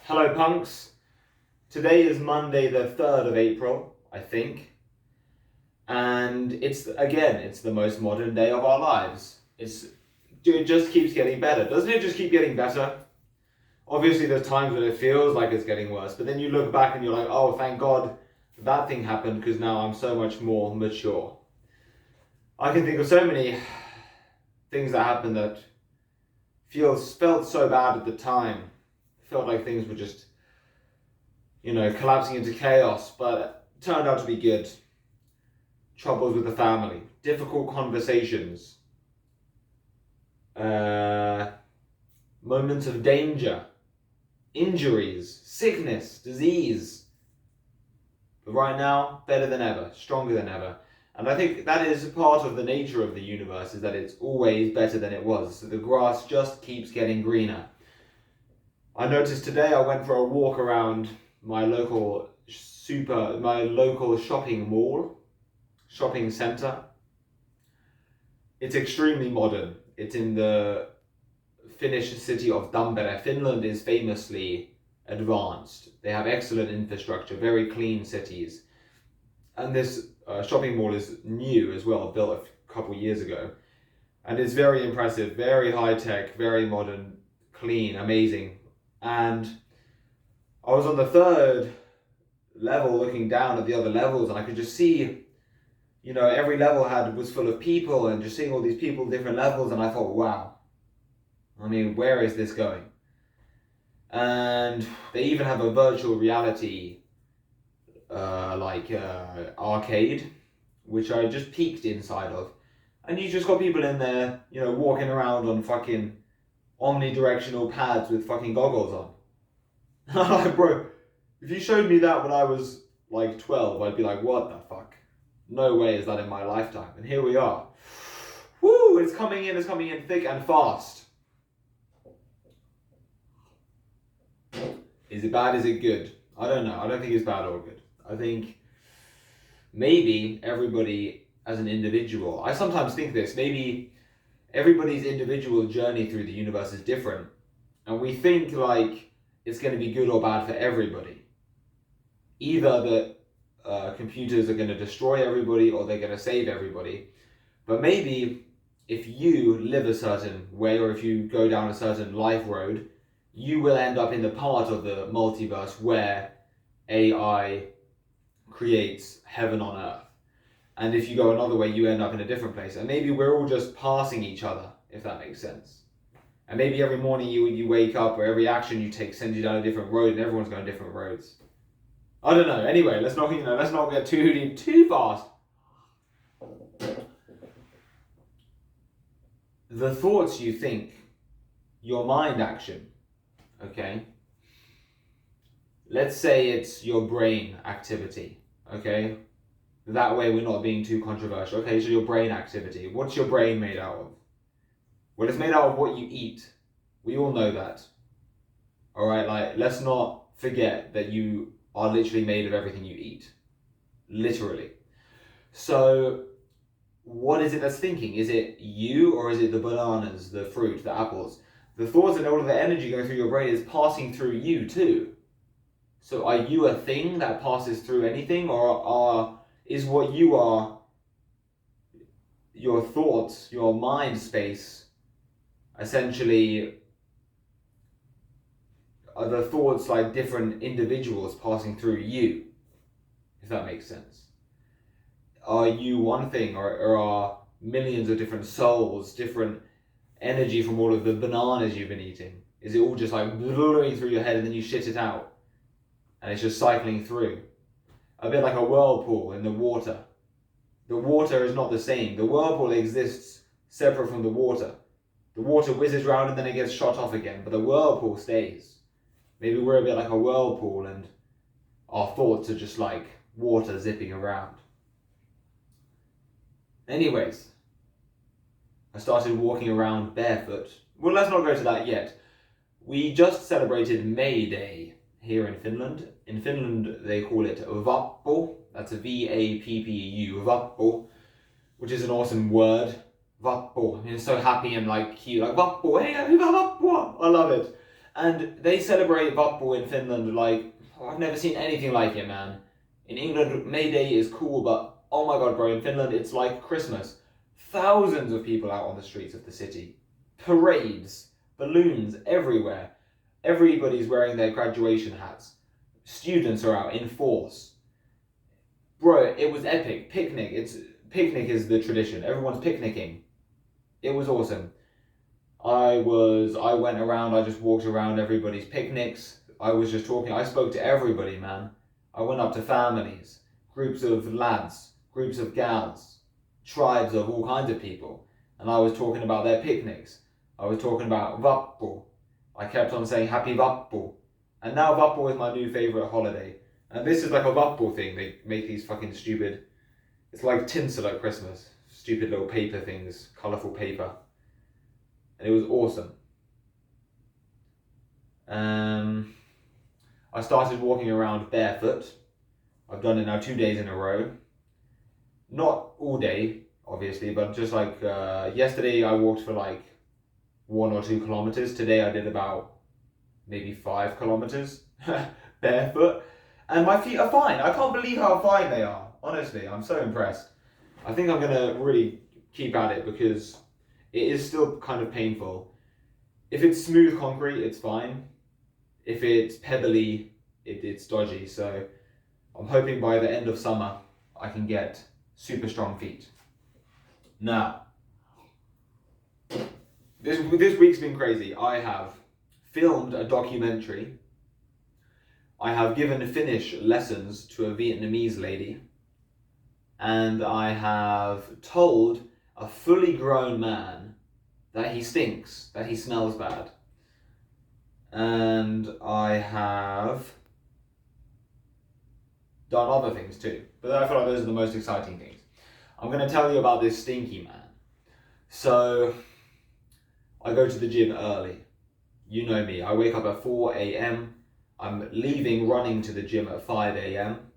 Hello punks. Today is Monday the 3rd of April, I think. And it's the most modern day of our lives. It just keeps getting better. Doesn't it just keep getting better? Obviously there's times when it feels like it's getting worse, but then you look back and you're like, oh, thank God that thing happened because now I'm so much more mature. I can think of so many things that happened that felt so bad at the time. Felt like things were just, collapsing into chaos, but it turned out to be good. Troubles with the family, difficult conversations, moments of danger, injuries, sickness, disease. But right now, better than ever, stronger than ever. And I think that is part of the nature of the universe, is that it's always better than it was. So the grass just keeps getting greener. I noticed today I went for a walk around my local shopping center. It's extremely modern. It's in the Finnish city of Tampere. Finland is famously advanced. They have excellent infrastructure, very clean cities. And this shopping mall is new as well, built a couple years ago. And it's very impressive, very high tech, very modern, clean, amazing. And I was on the 3rd level looking down at the other levels, and I could just see, every level was full of people, and just seeing all these people, different levels, and I thought, wow, where is this going? And they even have a virtual reality arcade, which I just peeked inside of, and you just got people in there, walking around on fucking omnidirectional pads with fucking goggles on. I'm like, bro, if you showed me that when I was like 12, I'd be like, what the fuck? No way is that in my lifetime. And here we are. Woo, it's coming in thick and fast. Is it bad? Is it good? I don't know. I don't think it's bad or good. I think maybe everybody as an individual, I sometimes think this, maybe everybody's individual journey through the universe is different. And we think like it's going to be good or bad for everybody. Either that computers are going to destroy everybody or they're going to save everybody. But maybe if you live a certain way, or if you go down a certain life road, you will end up in the part of the multiverse where AI creates heaven on earth. And if you go another way, you end up in a different place. And maybe we're all just passing each other, if that makes sense. And maybe every morning you wake up, or every action you take sends you down a different road, and everyone's going different roads. I don't know. Anyway, let's not get too deep, too fast. The thoughts you think, your mind action, okay? Let's say it's your brain activity, okay? That way we're not being too controversial. Okay, so your brain activity. What's your brain made out of? Well, it's made out of what you eat. We all know that. Alright, let's not forget that you are literally made of everything you eat. Literally. So, what is it that's thinking? Is it you, or is it the bananas, the fruit, the apples? The thoughts and all of the energy going through your brain is passing through you too. So are you a thing that passes through anything, or is what you are, your thoughts, your mind space, essentially are the thoughts like different individuals passing through you, if that makes sense? Are you one thing, or are millions of different souls, different energy from all of the bananas you've been eating? Is it all just like blowing through your head and then you shit it out? And it's just cycling through. A bit like a whirlpool in the water. The water is not the same. The whirlpool exists separate from the water. The water whizzes around and then it gets shot off again, but the whirlpool stays. Maybe we're a bit like a whirlpool and our thoughts are just like water zipping around. Anyways, I started walking around barefoot. Well, let's not go to that yet. We just celebrated May Day here in Finland. In Finland, they call it Vappu. That's a V-A-P-P-U, Vappu, which is an awesome word. Vappu. It's so happy and like cute, like Vappu, hey, Vappu. I love it. And they celebrate Vappu in Finland like, I've never seen anything like it, man. In England, May Day is cool, but oh my god, bro, in Finland, it's like Christmas. Thousands of people out on the streets of the city. Parades, balloons everywhere. Everybody's wearing their graduation hats. Students are out in force. Bro, it was epic. Picnic is the tradition. Everyone's picnicking. It was awesome. I went around, I just walked around everybody's picnics. I was just talking, I spoke to everybody, man. I went up to families, groups of lads, groups of gals, tribes of all kinds of people. And I was talking about their picnics. I was talking about Vappu. I kept on saying Happy Vappu. And now Vappu is my new favourite holiday. And this is like a Vappu thing. They make these fucking stupid, it's like tinsel at Christmas. Stupid little paper things, colourful paper. And it was awesome. I started walking around barefoot. I've done it now 2 days in a row. Not all day, obviously, but just like yesterday I walked for like 1 or 2 kilometers. Today I did about maybe 5 kilometers barefoot. And my feet are fine. I can't believe how fine they are. Honestly, I'm so impressed. I think I'm gonna really keep at it because it is still kind of painful. If it's smooth concrete, it's fine. If it's pebbly, it's dodgy. So I'm hoping by the end of summer, I can get super strong feet. Now, this week's been crazy. I have filmed a documentary. I have given Finnish lessons to a Vietnamese lady. And I have told a fully grown man that he stinks, that he smells bad. And I have done other things too. But I feel like those are the most exciting things. I'm going to tell you about this Stinky Man. So, I go to the gym early. You know me. I wake up at 4 a.m. I'm leaving running to the gym at 5 a.m.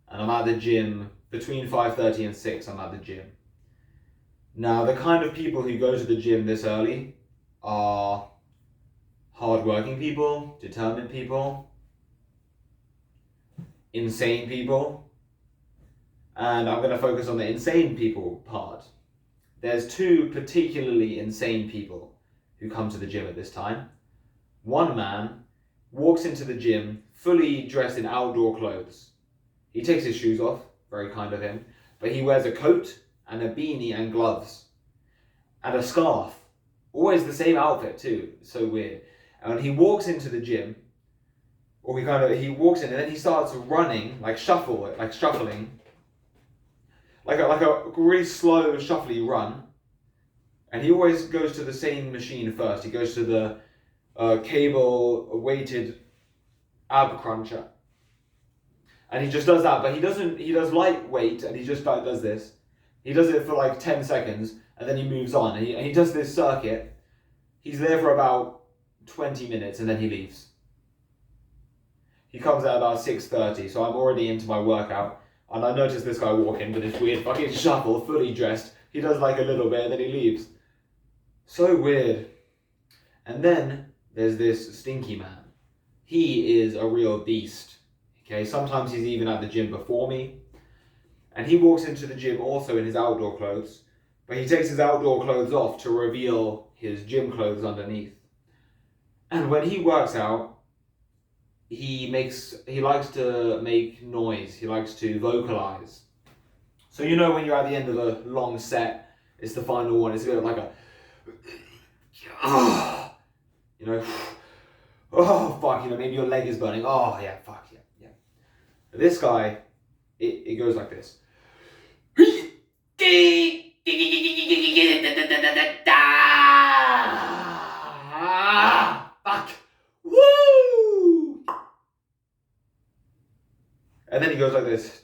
And I'm at the gym between 5:30 and 6. I'm at the gym. Now, the kind of people who go to the gym this early are hardworking people, determined people, insane people, and I'm going to focus on the insane people part. There's 2 particularly insane people who come to the gym at this time. One man walks into the gym fully dressed in outdoor clothes. He takes his shoes off, very kind of him, but he wears a coat and a beanie and gloves and a scarf. Always the same outfit too, so weird. And he walks into the gym, or he walks in and then he starts running, shuffling, like a really slow, shuffly run. And he always goes to the same machine first. He goes to the cable-weighted ab cruncher. And he just does that, but he does lightweight, and he just does this. He does it for like 10 seconds, and then he moves on. And he does this circuit. He's there for about 20 minutes, and then he leaves. He comes at about 6:30, so I'm already into my workout. And I notice this guy walking with his weird fucking shuffle, fully dressed. He does like a little bit, and then he leaves. So weird. And then there's this Stinky Man. He is a real beast. Okay, sometimes he's even at the gym before me. And he walks into the gym also in his outdoor clothes, but he takes his outdoor clothes off to reveal his gym clothes underneath. And when he works out, he likes to make noise. He likes to vocalize. So you know when you're at the end of a long set, it's the final one. It's a bit of like a, you know, oh fuck, you know, maybe your leg is burning. Oh yeah, fuck yeah, yeah. This guy, it goes like this. Fuck. Woo! And then he goes like this.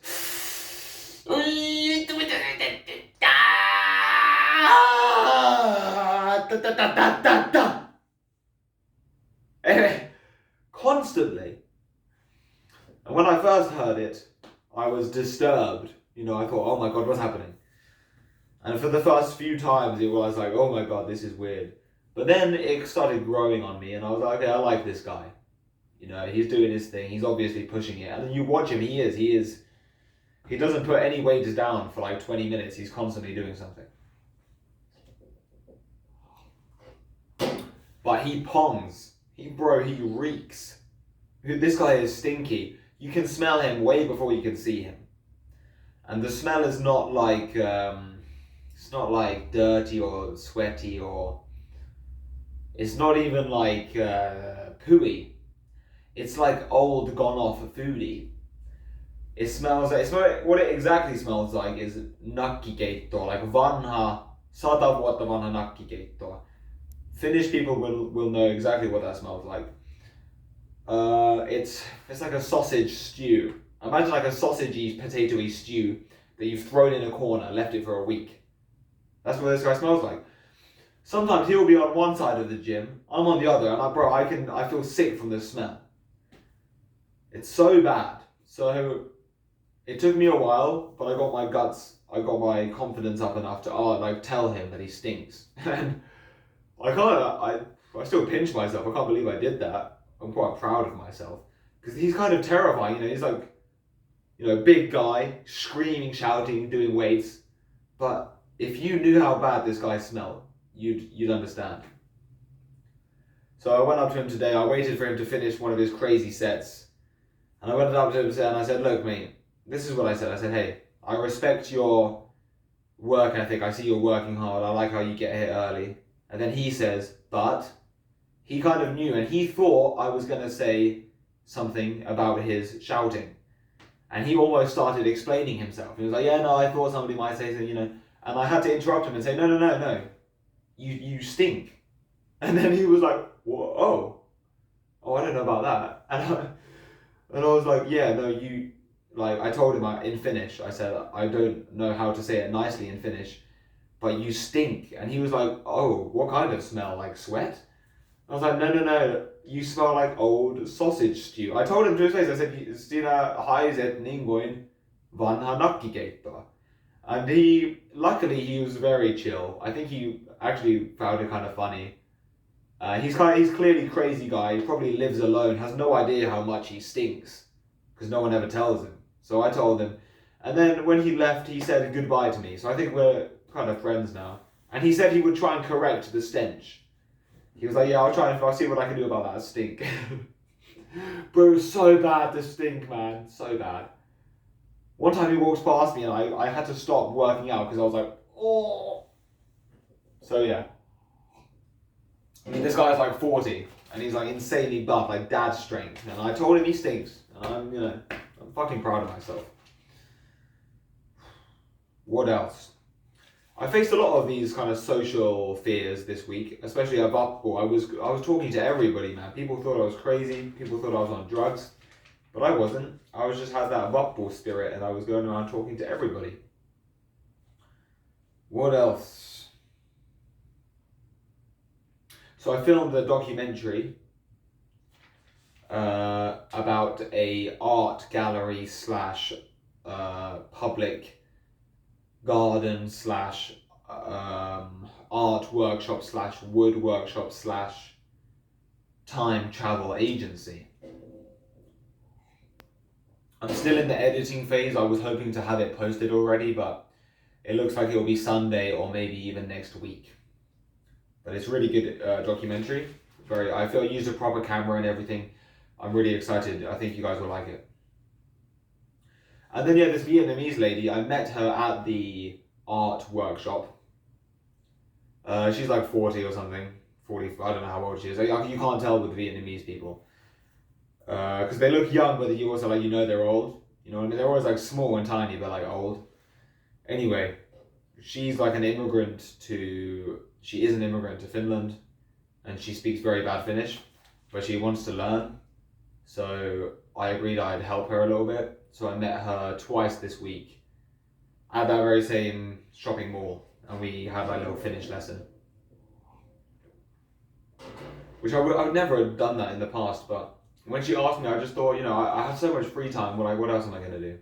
Anyway, constantly. And when I first heard it, I was disturbed. You know, I thought, oh my god, what's happening? And for the first few times, it was like, oh my god, this is weird. But then it started growing on me, and I was like, okay, I like this guy. You know, he's doing his thing. He's obviously pushing it. And then you watch him, he doesn't put any weight down for like 20 minutes. He's constantly doing something. But he pongs. He reeks. This guy is stinky. You can smell him way before you can see him. And the smell is not like, it's not like dirty or sweaty, or it's not even like pooey. It's like old, gone off foodie. It smells like, what it exactly smells like is nakkikeittoa, like vanha, 100 vuotta vanha nakkikeittoa. Finnish people will know exactly what that smells like. It's like a sausage stew. Imagine like a sausagey, potatoey stew that you've thrown in a corner, left it for a week. That's what this guy smells like. Sometimes he'll be on one side of the gym, I'm on the other, and I feel sick from the smell. It's so bad. So it took me a while, but I got my confidence up enough to tell him that he stinks. And I still pinch myself. I can't believe I did that. I'm quite proud of myself because he's kind of terrifying. You know, he's like, you know, big guy, screaming, shouting, doing weights. But if you knew how bad this guy smelled, you'd understand. So I went up to him today. I waited for him to finish one of his crazy sets, and I went up to him and I said, "Look, mate, this is what I said. I said, hey, I respect your work ethic. I see you're working hard. I like how you get here early." And then he says, but he kind of knew, and he thought I was going to say something about his shouting. And he almost started explaining himself. He was like, yeah, no, I thought somebody might say something, you know. And I had to interrupt him and say, no. You stink. And then he was like, oh, I don't know about that. And I was like, yeah, no, you, like, I told him in Finnish, I said, I don't know how to say it nicely in Finnish, but you stink. And he was like, oh, what kind of smell? Like sweat? I was like, no, you smell like old sausage stew. I told him to his face, I said, Stina haiset ningoin vanha nakkikeittoa. And luckily he was very chill. I think he actually found it kind of funny. He's clearly a crazy guy. He probably lives alone, has no idea how much he stinks, because no one ever tells him. So I told him. And then when he left, he said goodbye to me. So I think we're kind of friends now. And he said he would try and correct the stench. He was like, yeah, I'll see what I can do about that stink. Bro, it was so bad, the stink, man. So bad. One time he walks past me and I had to stop working out because I was like, oh. So yeah. I mean, this guy's like 40 and he's like insanely buff, like dad strength. And I told him he stinks. And I'm fucking proud of myself. What else? I faced a lot of these kind of social fears this week, especially at Vappu. I was talking to everybody, man. People thought I was crazy. People thought I was on drugs. But I wasn't. I just had that Vappu spirit and I was going around talking to everybody. What else? So I filmed a documentary about a art gallery / public garden / art workshop / wood workshop / time travel agency. I'm still in the editing phase. I was hoping to have it posted already, but it looks like it'll be Sunday or maybe even next week. But it's really good documentary. I feel I used a proper camera and everything. I'm really excited. I think you guys will like it. And then this Vietnamese lady, I met her at the art workshop. She's like 40 or something. 40, I don't know how old she is. You can't tell with Vietnamese people. Because they look young, but you also they're old. You know what I mean? They're always like small and tiny, but like old. Anyway, she's like she is an immigrant to Finland, and she speaks very bad Finnish, but she wants to learn. So I agreed I'd help her a little bit. So I met her twice this week at that very same shopping mall, and we had a little Finnish lesson. Which I've never done that in the past, but when she asked me, I just thought, I have so much free time. What else am I going to do?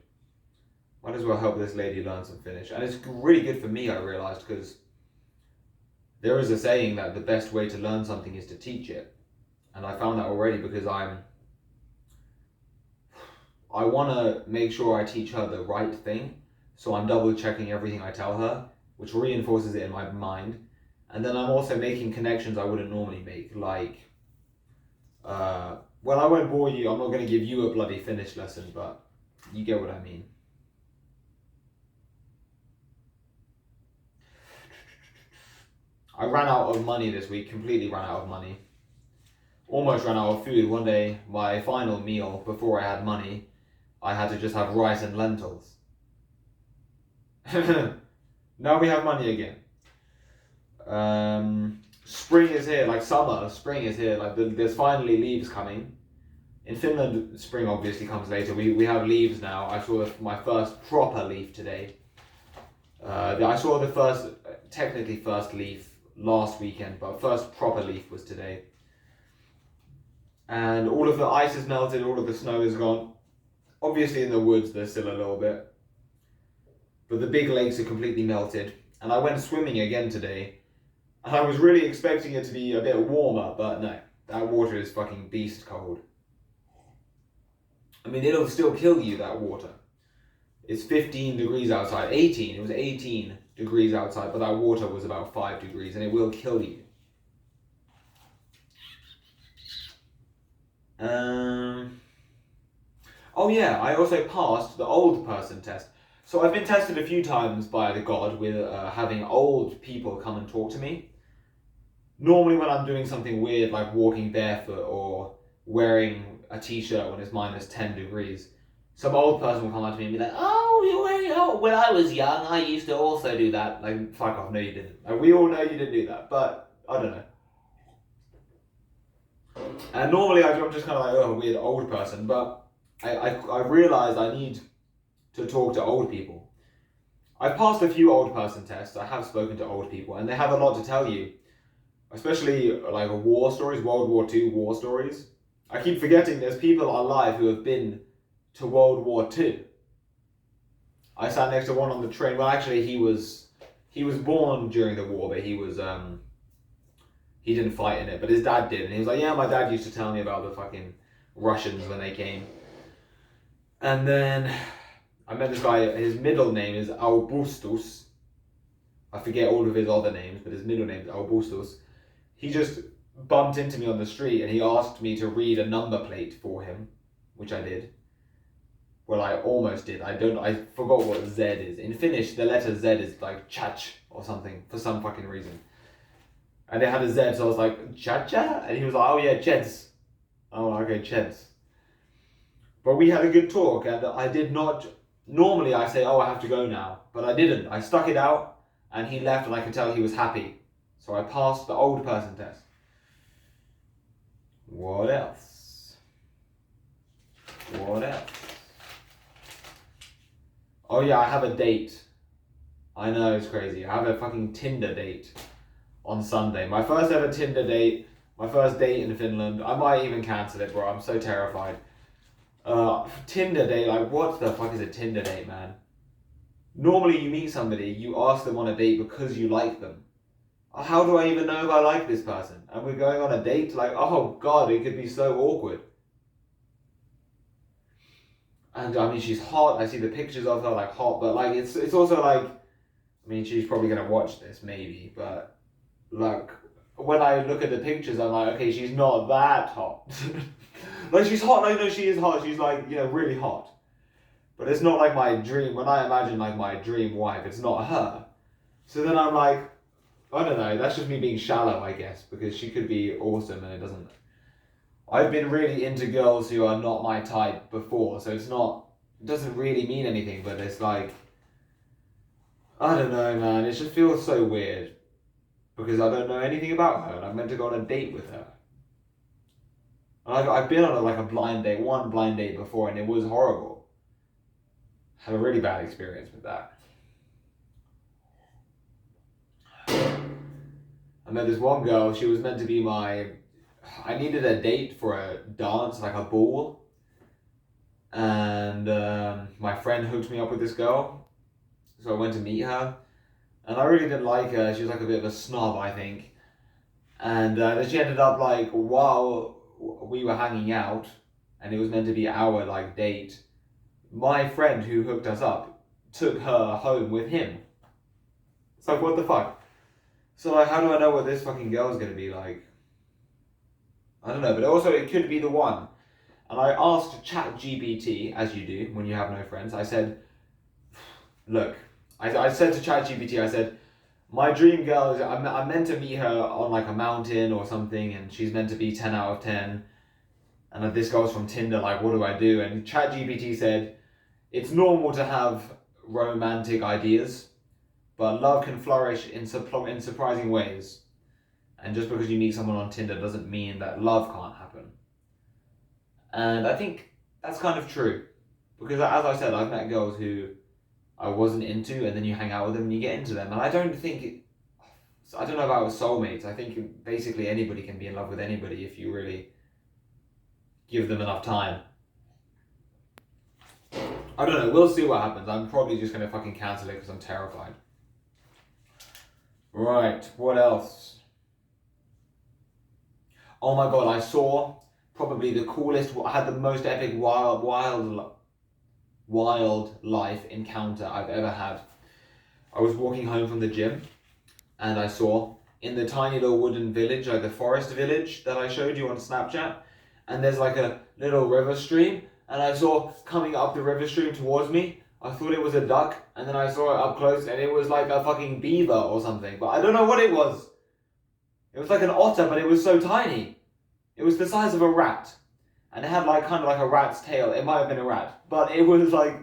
Might as well help this lady learn some Finnish. And it's really good for me, I realised, because there is a saying that the best way to learn something is to teach it. And I found that already because I want to make sure I teach her the right thing. So I'm double checking everything I tell her, which reinforces it in my mind. And then I'm also making connections I wouldn't normally make. Like, well, I won't bore you. I'm not going to give you a bloody Finnish lesson, but you get what I mean. I ran out of money this week, completely ran out of money. Almost ran out of food. One day, my final meal before I had money, I had to just have rice and lentils. Now we have money again. Spring is here, like summer, spring is here. Like there's finally leaves coming. In Finland, spring obviously comes later. We have leaves now. I saw my first proper leaf today. I saw the technically first leaf last weekend, but first proper leaf was today. And all of the ice is melted, all of the snow is gone. Obviously in the woods there's still a little bit. But the big lakes are completely melted. And I went swimming again today. And I was really expecting it to be a bit warmer, but no. That water is fucking beast cold. I mean, it'll still kill you, that water. It's 15 degrees outside. 18. It was 18 degrees outside, but that water was about 5 degrees, and it will kill you. Oh yeah, I also passed the old person test. So I've been tested a few times by the God with having old people come and talk to me. Normally when I'm doing something weird like walking barefoot or wearing a t-shirt when it's minus 10 degrees, some old person will come up to me and be like, oh, you're wearing it. When I was young, I used to also do that. Like, fuck off, no you didn't. Like, we all know you didn't do that, but I don't know. And normally I'm just kind of like, oh, weird old person, but I realised I need to talk to old people. I've passed a few old person tests. I have spoken to old people, and they have a lot to tell you, especially like war stories, World War II war stories. I keep forgetting there's people alive who have been to World War II. I sat next to one on the train. Well, actually, he was born during the war, but he didn't fight in it. But his dad did, and he was like, yeah, my dad used to tell me about the fucking Russians when they came. And then I met this guy. His middle name is Augustus. I forget all of his other names, but his middle name is Augustus. He just bumped into me on the street and he asked me to read a number plate for him, which I did. Well, I almost did. I forgot what Z is. In Finnish, the letter Z is like chach or something for some fucking reason. And it had a Z, so I was like, cha-cha? And he was like, oh yeah, Cheds. Oh, okay, Cheds. But we had a good talk, and I did not... Normally I say, oh, I have to go now. But I didn't. I stuck it out, and he left, and I could tell he was happy. So I passed the old person test. What else? What else? Oh yeah, I have a date. I know, it's crazy. I have a fucking Tinder date on Sunday. My first ever Tinder date. My first date in Finland. I might even cancel it, bro. I'm so terrified. Tinder date, like what the fuck is a Tinder date, man? Normally you meet somebody, you ask them on a date because you like them. How do I even know if I like this person? And we're going on a date? Like, oh god, it could be so awkward. And I mean, she's hot. I see the pictures of her, like hot, but like it's also like, I mean, she's probably gonna watch this maybe, but like when I look at the pictures, I'm like, okay, she's not that hot. Like she's hot. I know she is hot. She's like, you know, really hot. But it's not like my dream. When I imagine like my dream wife, it's not her. So then I'm like, I don't know. That's just me being shallow, I guess, because she could be awesome and it doesn't. I've been really into girls who are not my type before, so it doesn't really mean anything, but it's like, I don't know, man. It just feels so weird because I don't know anything about her and I'm meant to go on a date with her. And I've been on one blind date before, and it was horrible. Had a really bad experience with that. I met this one girl. She was meant to be I needed a date for a dance, like a ball. And my friend hooked me up with this girl. So I went to meet her. And I really didn't like her. She was like a bit of a snob, I think. And then she ended up like, while we were hanging out, and it was meant to be our like date, my friend who hooked us up took her home with him. It's like, what the fuck? So like, how do I know what this fucking girl's gonna be like? I don't know, but also it could be the one. And I asked ChatGPT, as you do when you have no friends, I said, look, I said to ChatGPT, I said, my dream girl is, I'm meant to meet her on like a mountain or something, and she's meant to be 10 out of 10. And this girl's from Tinder, like, what do I do? And ChatGPT said, it's normal to have romantic ideas, but love can flourish in surprising ways. And just because you meet someone on Tinder doesn't mean that love can't happen. And I think that's kind of true. Because as I said, I've met girls who I wasn't into, and then you hang out with them and you get into them. And I don't think, I don't know about soulmates. I think basically anybody can be in love with anybody if you really give them enough time. I don't know, we'll see what happens. I'm probably just going to fucking cancel it because I'm terrified. Right, what else? Oh my god, I saw probably the coolest, I had the most epic wildlife encounter I've ever had. I was walking home from the gym and I saw in the tiny little wooden village, like the forest village that I showed you on Snapchat, and there's like a little river stream, and I saw coming up the river stream towards me, I thought it was a duck, and then I saw it up close and it was like a fucking beaver or something, but I don't know what it was. It was like an otter, but it was so tiny. It was the size of a rat. And it had like kind of like a rat's tail. It might have been a rat, but it was like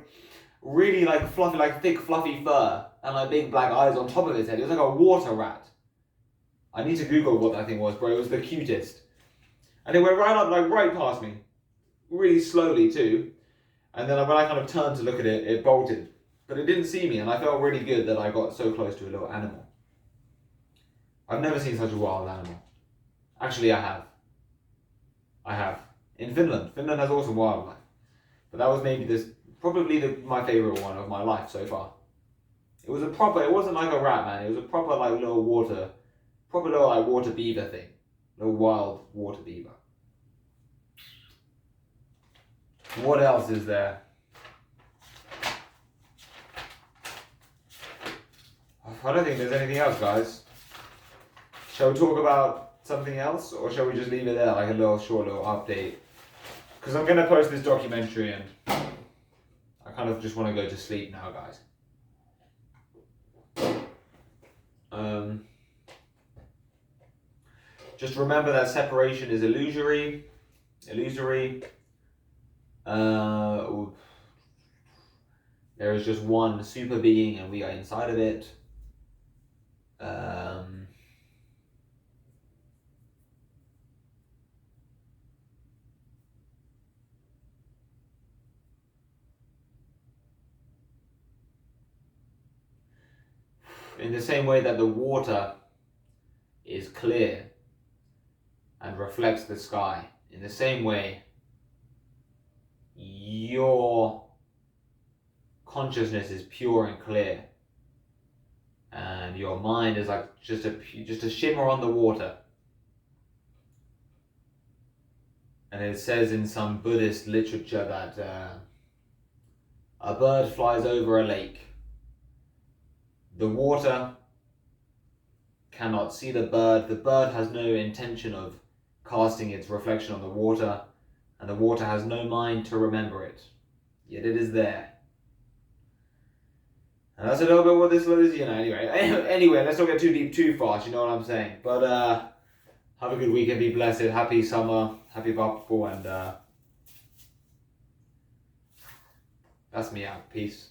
really like fluffy, like thick fluffy fur and like big black eyes on top of its head. It was like a water rat. I need to Google what that thing was, bro. It was the cutest. And it went right up, like right past me. Really slowly too. And then when I kind of turned to look at it, it bolted. But it didn't see me, and I felt really good that I got so close to a little animal. I've never seen such a wild animal. Actually, I have. In Finland. Finland has awesome wildlife. But that was maybe probably my favourite one of my life so far. It was it wasn't like a rat, man. It was a proper like little water beaver thing. Little wild water beaver. What else is there? I don't think there's anything else, guys. Shall we talk about something else, or shall we just leave it there, like a short little update? Because I'm going to post this documentary and I kind of just want to go to sleep now, guys. Just remember that separation is illusory. There is just one super being and we are inside of it. In the same way that the water is clear and reflects the sky, in the same way your consciousness is pure and clear, and your mind is like just a shimmer on the water. And it says in some Buddhist literature that a bird flies over a lake. The water cannot see the bird. The bird has no intention of casting its reflection on the water, and the water has no mind to remember it. Yet it is there. And that's a little bit what this is, Anyway, let's not get too deep too fast, you know what I'm saying. But have a good weekend, be blessed, happy summer, happy Vapu, and that's me out. Peace.